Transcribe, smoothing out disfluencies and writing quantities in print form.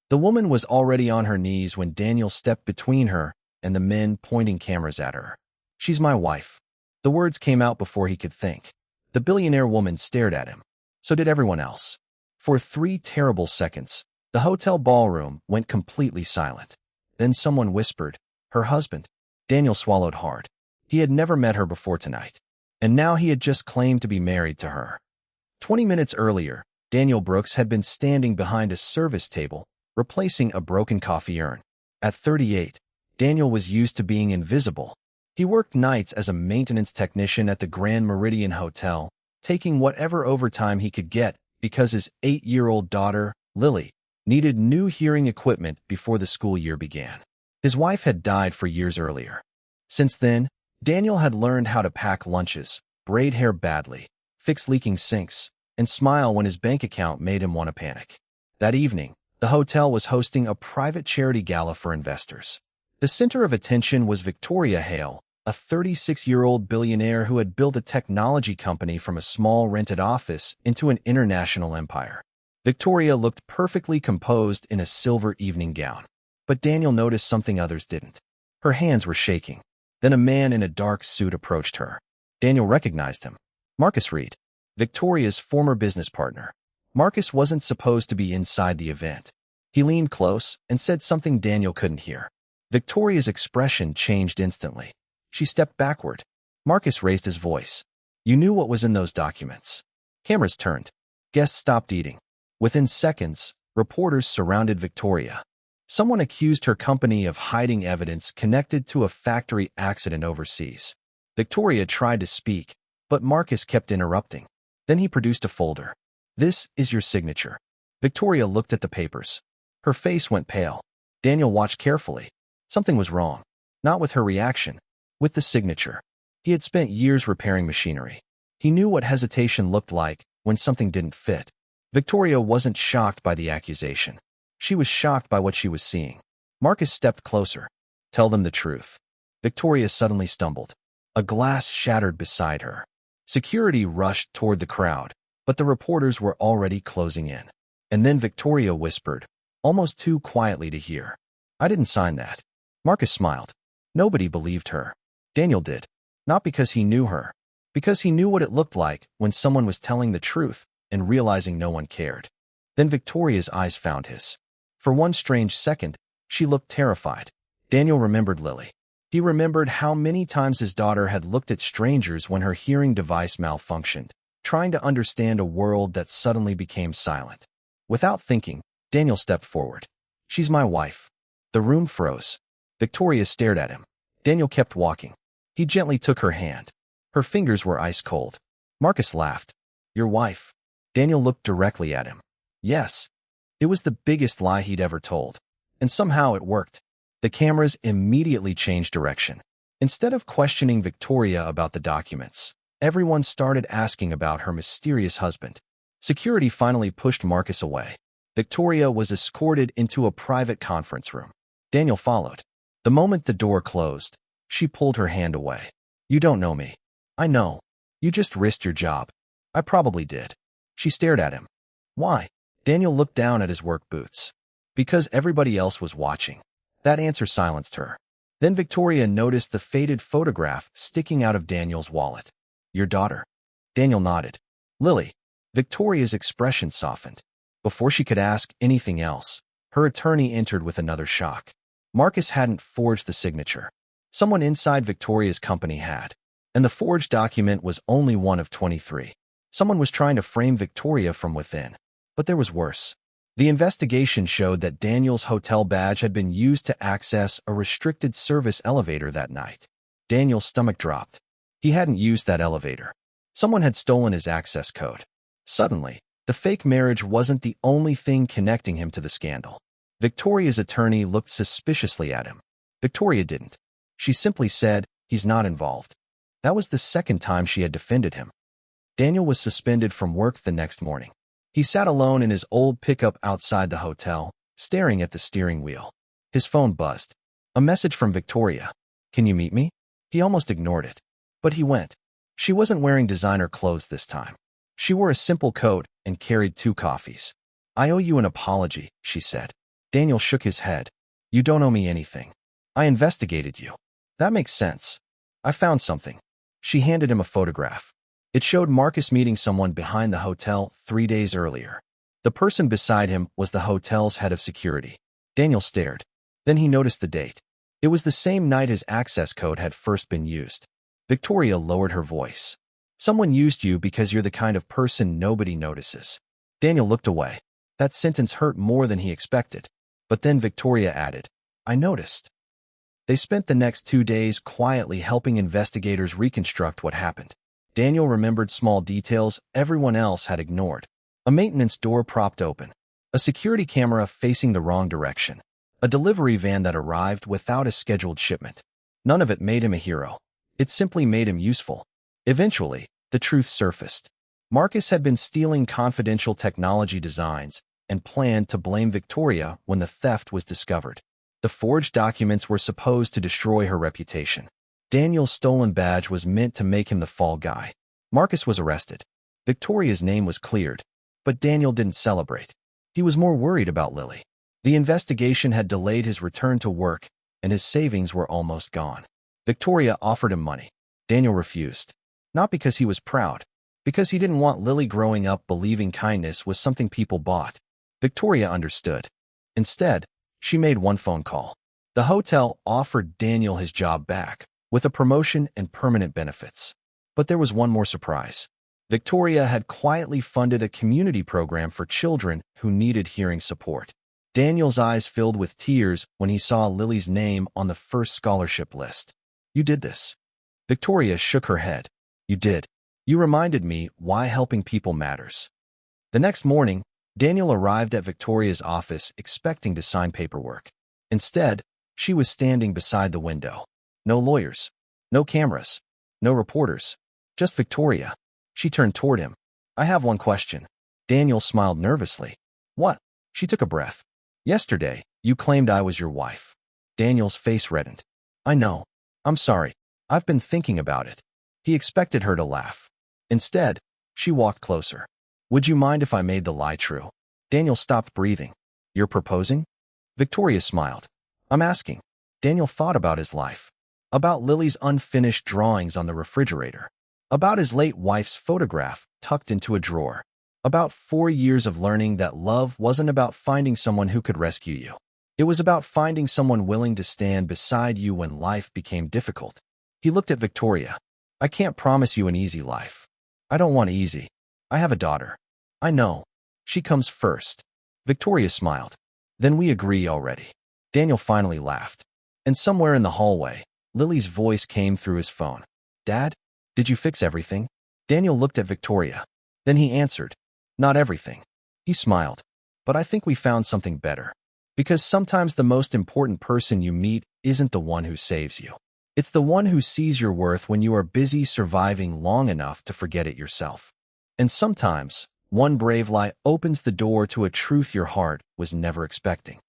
The woman was already on her knees when Daniel stepped between her and the men pointing cameras at her. "She's my wife." The words came out before he could think. The billionaire woman stared at him. So did everyone else. For 3 terrible seconds, the hotel ballroom went completely silent. Then someone whispered, "Her husband." Daniel swallowed hard. He had never met her before tonight, and now he had just claimed to be married to her. 20 minutes earlier, Daniel Brooks had been standing behind a service table, replacing a broken coffee urn. At 38, Daniel was used to being invisible. He worked nights as a maintenance technician at the Grand Meridian Hotel, taking whatever overtime he could get because his 8-year-old daughter, Lily, needed new hearing equipment before the school year began. His wife had died 4 years earlier. Since then, Daniel had learned how to pack lunches, braid hair badly, fix leaking sinks, and smile when his bank account made him want to panic. That evening, the hotel was hosting a private charity gala for investors. The center of attention was Victoria Hale, a 36-year-old billionaire who had built a technology company from a small rented office into an international empire. Victoria looked perfectly composed in a silver evening gown. But Daniel noticed something others didn't. Her hands were shaking. Then a man in a dark suit approached her. Daniel recognized him. Marcus Reed, Victoria's former business partner. Marcus wasn't supposed to be inside the event. He leaned close and said something Daniel couldn't hear. Victoria's expression changed instantly. She stepped backward. Marcus raised his voice. "You knew what was in those documents." Cameras turned. Guests stopped eating. Within seconds, reporters surrounded Victoria. Someone accused her company of hiding evidence connected to a factory accident overseas. Victoria tried to speak, but Marcus kept interrupting. Then he produced a folder. "This is your signature." Victoria looked at the papers. Her face went pale. Daniel watched carefully. Something was wrong. Not with her reaction, with the signature. He had spent years repairing machinery. He knew what hesitation looked like when something didn't fit. Victoria wasn't shocked by the accusation. She was shocked by what she was seeing. Marcus stepped closer. "Tell them the truth." Victoria suddenly stumbled. A glass shattered beside her. Security rushed toward the crowd, but the reporters were already closing in. And then Victoria whispered, almost too quietly to hear, "I didn't sign that." Marcus smiled. Nobody believed her. Daniel did. Not because he knew her, because he knew what it looked like when someone was telling the truth and realizing no one cared. Then Victoria's eyes found his. For one strange second, she looked terrified. Daniel remembered Lily. He remembered how many times his daughter had looked at strangers when her hearing device malfunctioned, trying to understand a world that suddenly became silent. Without thinking, Daniel stepped forward. "She's my wife." The room froze. Victoria stared at him. Daniel kept walking. He gently took her hand. Her fingers were ice cold. Marcus laughed. "Your wife?" Daniel looked directly at him. Yes. It was the biggest lie he'd ever told. And somehow it worked. The cameras immediately changed direction. Instead of questioning Victoria about the documents, everyone started asking about her mysterious husband. Security finally pushed Marcus away. Victoria was escorted into a private conference room. Daniel followed. The moment the door closed, she pulled her hand away. "You don't know me." "I know. You just risked your job." "I probably did." She stared at him. "Why?" Daniel looked down at his work boots. "Because everybody else was watching." That answer silenced her. Then Victoria noticed the faded photograph sticking out of Daniel's wallet. "Your daughter?" Daniel nodded. "Lily." Victoria's expression softened. Before she could ask anything else, her attorney entered with another shock. Marcus hadn't forged the signature. Someone inside Victoria's company had. And the forged document was only one of 23. Someone was trying to frame Victoria from within. But there was worse. The investigation showed that Daniel's hotel badge had been used to access a restricted service elevator that night. Daniel's stomach dropped. He hadn't used that elevator. Someone had stolen his access code. Suddenly, the fake marriage wasn't the only thing connecting him to the scandal. Victoria's attorney looked suspiciously at him. Victoria didn't. She simply said, "He's not involved." That was the second time she had defended him. Daniel was suspended from work the next morning. He sat alone in his old pickup outside the hotel, staring at the steering wheel. His phone buzzed. A message from Victoria. "Can you meet me?" He almost ignored it. But he went. She wasn't wearing designer clothes this time. She wore a simple coat and carried 2 coffees. "I owe you an apology," she said. Daniel shook his head. You don't owe me anything. I investigated you. That makes sense. I found something. She handed him a photograph. It showed Marcus meeting someone behind the hotel 3 days earlier. The person beside him was the hotel's head of security. Daniel stared. Then he noticed the date. It was the same night his access code had first been used. Victoria lowered her voice. Someone used you because you're the kind of person nobody notices. Daniel looked away. That sentence hurt more than he expected. But then Victoria added, I noticed. They spent the next 2 days quietly helping investigators reconstruct what happened. Daniel remembered small details everyone else had ignored. A maintenance door propped open. A security camera facing the wrong direction. A delivery van that arrived without a scheduled shipment. None of it made him a hero. It simply made him useful. Eventually, the truth surfaced. Marcus had been stealing confidential technology designs and planned to blame Victoria when the theft was discovered. The forged documents were supposed to destroy her reputation. Daniel's stolen badge was meant to make him the fall guy. Marcus was arrested. Victoria's name was cleared, but Daniel didn't celebrate. He was more worried about Lily. The investigation had delayed his return to work, and his savings were almost gone. Victoria offered him money. Daniel refused. Not because he was proud, because he didn't want Lily growing up believing kindness was something people bought. Victoria understood. Instead, she made one phone call. The hotel offered Daniel his job back, with a promotion and permanent benefits. But there was one more surprise. Victoria had quietly funded a community program for children who needed hearing support. Daniel's eyes filled with tears when he saw Lily's name on the first scholarship list. You did this. Victoria shook her head. You did. You reminded me why helping people matters. The next morning, Daniel arrived at Victoria's office expecting to sign paperwork. Instead, she was standing beside the window. No lawyers. No cameras. No reporters. Just Victoria. She turned toward him. I have one question. Daniel smiled nervously. What? She took a breath. Yesterday, you claimed I was your wife. Daniel's face reddened. I know. I'm sorry. I've been thinking about it. He expected her to laugh. Instead, she walked closer. Would you mind if I made the lie true? Daniel stopped breathing. You're proposing? Victoria smiled. I'm asking. Daniel thought about his life. About Lily's unfinished drawings on the refrigerator. About his late wife's photograph tucked into a drawer. About 4 years of learning that love wasn't about finding someone who could rescue you. It was about finding someone willing to stand beside you when life became difficult. He looked at Victoria. I can't promise you an easy life. I don't want easy. I have a daughter. I know. She comes first. Victoria smiled. Then we agree already. Daniel finally laughed. And somewhere in the hallway, Lily's voice came through his phone. Dad, did you fix everything? Daniel looked at Victoria. Then he answered. Not everything. He smiled. But I think we found something better. Because sometimes the most important person you meet isn't the one who saves you. It's the one who sees your worth when you are busy surviving long enough to forget it yourself. And sometimes, one brave lie opens the door to a truth your heart was never expecting.